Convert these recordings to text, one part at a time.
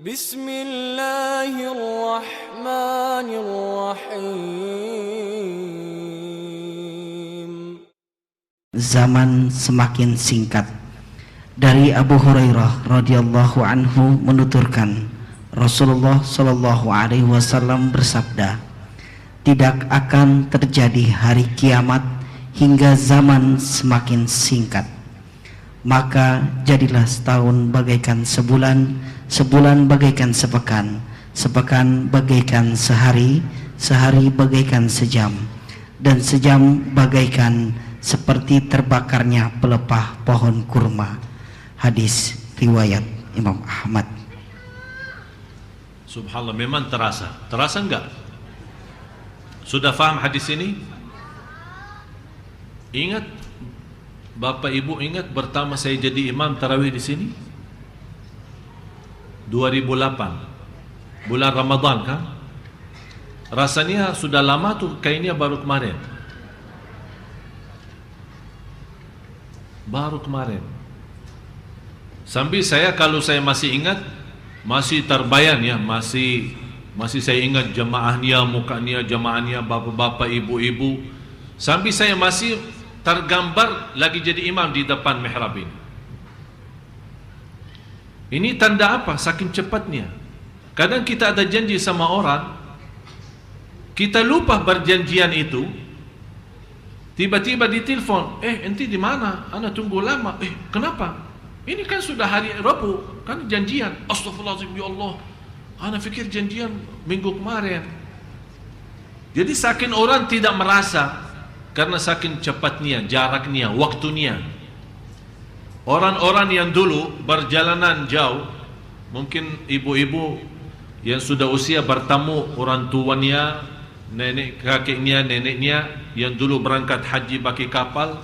Bismillahirrahmanirrahim. Zaman semakin singkat. Dari Abu Hurairah radhiyallahu anhu menuturkan, Rasulullah shallallahu alaihi wasallam bersabda, tidak akan terjadi hari kiamat hingga zaman semakin singkat. Maka jadilah setahun bagaikan sebulan, sebulan bagaikan sepekan, sepekan bagaikan sehari, sehari bagaikan sejam, dan sejam bagaikan seperti terbakarnya pelepah pohon kurma. Hadis riwayat Imam Ahmad. Subhanallah, memang terasa. Terasa enggak? Sudah faham hadis ini? Ingat, Bapak Ibu ingat pertama saya jadi imam tarawih di sini? 2008. Bulan Ramadan kan? Rasanya sudah lama tuh, kayaknya baru kemarin. Baru kemarin. Sambil saya, kalau saya masih ingat, masih terbayang ya, masih saya ingat jemaahnya, mukanya jemaahnya, bapak-bapak, ibu-ibu. Sambil saya masih tergambar lagi jadi imam di depan mihrab ini. Ini tanda apa? Saking cepatnya. Kadang kita ada janji sama orang, kita lupa berjanjian itu. Tiba-tiba ditelepon, enti di mana? Ana tunggu lama. Kenapa? Ini kan sudah hari Rabu, kan janjian. Astaghfirullahaladzim, ya Allah, ana fikir janjian minggu kemarin. Jadi saking orang tidak merasa, karena saking cepatnya, jaraknya, waktunya. Orang-orang yang dulu berjalanan jauh, mungkin ibu-ibu yang sudah usia bertemu orang tuanya, nenek kakeknya, neneknya yang dulu berangkat haji pakai kapal,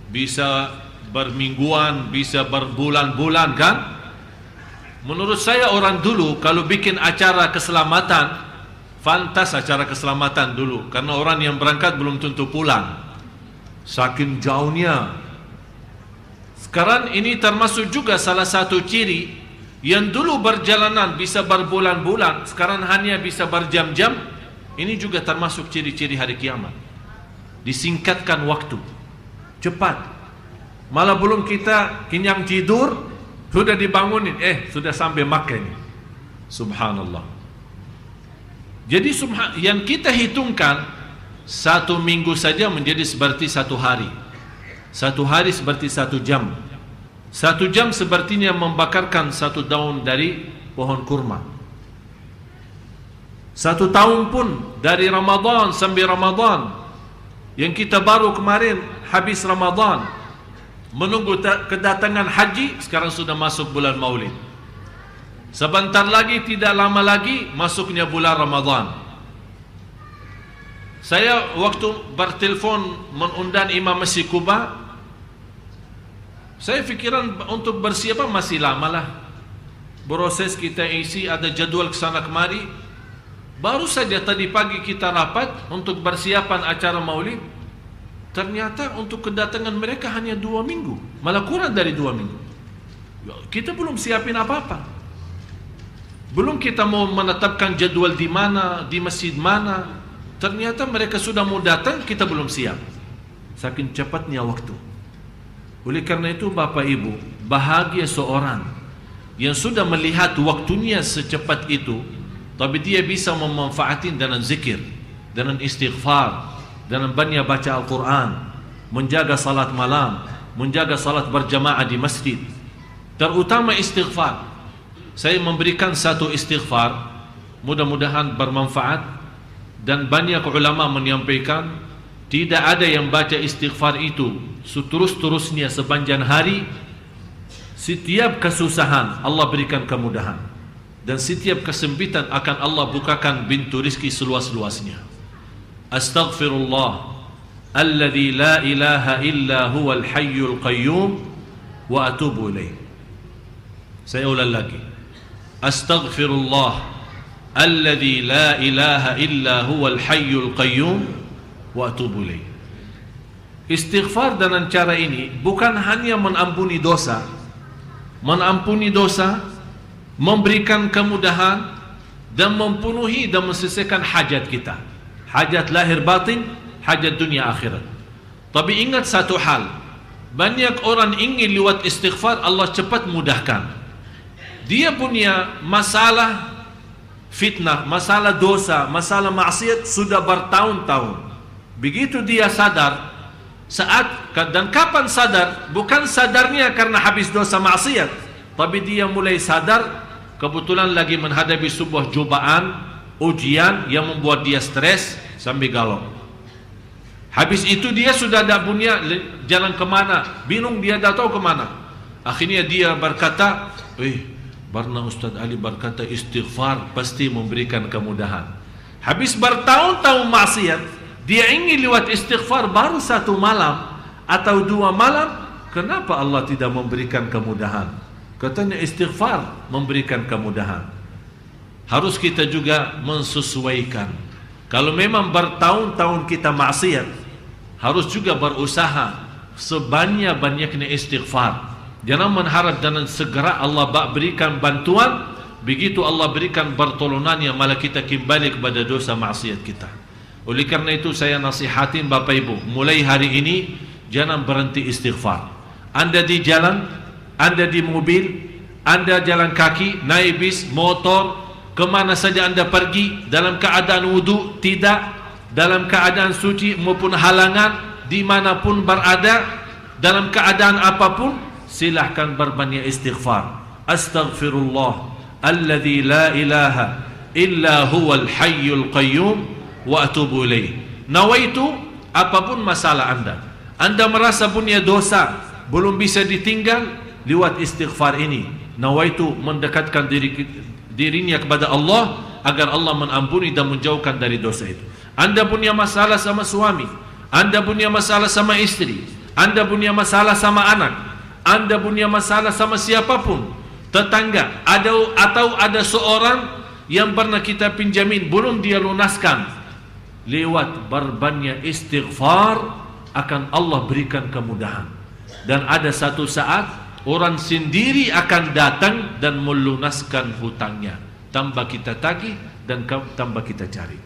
bisa bermingguan, bisa berbulan-bulan kan? Menurut saya orang dulu kalau bikin acara keselamatan, fantas acara keselamatan dulu, karena orang yang berangkat belum tentu pulang, saking jauhnya. Sekarang ini termasuk juga salah satu ciri, yang dulu berjalanan bisa berbulan-bulan, sekarang hanya bisa berjam-jam. Ini juga termasuk ciri-ciri hari kiamat. Disingkatkan waktu, cepat. Malah belum kita kenyang tidur, sudah dibangunin, sudah sampai Makkah ini. Subhanallah. Jadi yang kita hitungkan, satu minggu saja menjadi seperti satu hari. Satu hari seperti satu jam. Satu jam sepertinya membakarkan satu daun dari pohon kurma. Satu tahun pun dari Ramadan sampai Ramadan, yang kita baru kemarin habis Ramadan, menunggu kedatangan haji, sekarang sudah masuk bulan Maulid. Sebentar lagi, tidak lama lagi masuknya bulan Ramadan. Saya waktu bertelefon mengundang Imam Masjid Kuba, saya fikiran untuk bersiap masih lama lah. Proses kita isi, ada jadwal kesana kemari. Baru saja tadi pagi kita rapat untuk persiapan acara Maulid. Ternyata untuk kedatangan mereka hanya 2 minggu, malah kurang dari 2 minggu. Kita belum siapin apa-apa. Belum kita mau menetapkan jadwal di mana, di masjid mana. Ternyata mereka sudah mau datang, kita belum siap. Saking cepatnya waktu. Oleh karena itu Bapak Ibu, bahagia seorang yang sudah melihat waktunya secepat itu, tapi dia bisa memanfaatkan dengan zikir, dengan istighfar, dengan banyak baca Al-Quran, menjaga salat malam, menjaga salat berjamaah di masjid, terutama istighfar. Saya memberikan satu istighfar, mudah-mudahan bermanfaat, dan banyak ulama menyampaikan tidak ada yang baca istighfar itu seterus-terusnya sepanjang hari. Setiap kesusahan Allah berikan kemudahan, dan setiap kesempitan akan Allah bukakan pintu rizki seluas-luasnya. Astaghfirullah alladzi la ilaha illa huwal hayyul qayyum wa atubu ilaih. Saya ulang lagi. Astaghfirullah alladzi la ilaha illa huwal hayyul qayyum wa atubu ilaih. Istighfar dengan cara ini bukan hanya mengampuni dosa, memberikan kemudahan dan mempenuhi dan menyelesaikan hajat kita, hajat lahir batin, hajat dunia akhirat. Tapi ingat satu hal, banyak orang ingin lewat istighfar Allah cepat mudahkan. Dia punya masalah fitnah, masalah dosa, masalah maksiat sudah bertahun-tahun. Begitu dia sadar, saat dan kapan sadar? Bukan sadarnya karena habis dosa maksiat, tapi dia mulai sadar kebetulan lagi menghadapi sebuah cobaan, ujian yang membuat dia stres sampai galau. Habis itu dia sudah tak punya jalan kemana, bingung dia tak tahu kemana. Akhirnya dia berkata, Barna Ustaz Ali berkata istighfar pasti memberikan kemudahan. Habis bertahun-tahun maksiat, dia ingin lewat istighfar baru satu malam atau dua malam, kenapa Allah tidak memberikan kemudahan? Katanya istighfar memberikan kemudahan. Harus kita juga mensesuaikan. Kalau memang bertahun-tahun kita maksiat, harus juga berusaha sebanyak-banyaknya istighfar. Jangan mengharap dan segera Allah berikan bantuan, begitu Allah berikan pertolongannya malah kita kembali kepada dosa maksiat kita. Oleh karena itu saya nasihatin Bapak Ibu, mulai hari ini jangan berhenti istighfar. Anda di jalan, Anda di mobil, Anda jalan kaki, naik bis, motor, kemana saja Anda pergi, dalam keadaan wudu, tidak, dalam keadaan suci maupun halangan, dimanapun berada, dalam keadaan apapun, silahkan berbanyak istighfar. Astaghfirullah alladzi la ilaha illa huwal hayyul qayyum wa atubu ilaih. Nawaitu, apapun masalah Anda merasa punya dosa belum bisa ditinggal, lewat istighfar ini nawaitu mendekatkan dirinya kepada Allah agar Allah mengampuni dan menjauhkan dari dosa itu. Anda punya masalah sama suami, Anda punya masalah sama istri, Anda punya masalah sama anak, Anda punya masalah sama siapapun, tetangga, atau ada seorang yang pernah kita pinjamin belum dia lunaskan, lewat berbanyak istighfar akan Allah berikan kemudahan. Dan ada satu saat orang sendiri akan datang dan melunaskan hutangnya, tambah kita tagih dan tambah kita cari.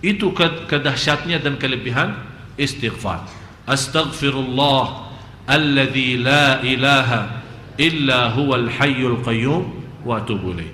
Itu kedahsyatnya dan kelebihan istighfar. Astaghfirullah alladzi la ilaha illa huwal hayyul qayyum wa atubu ilaih.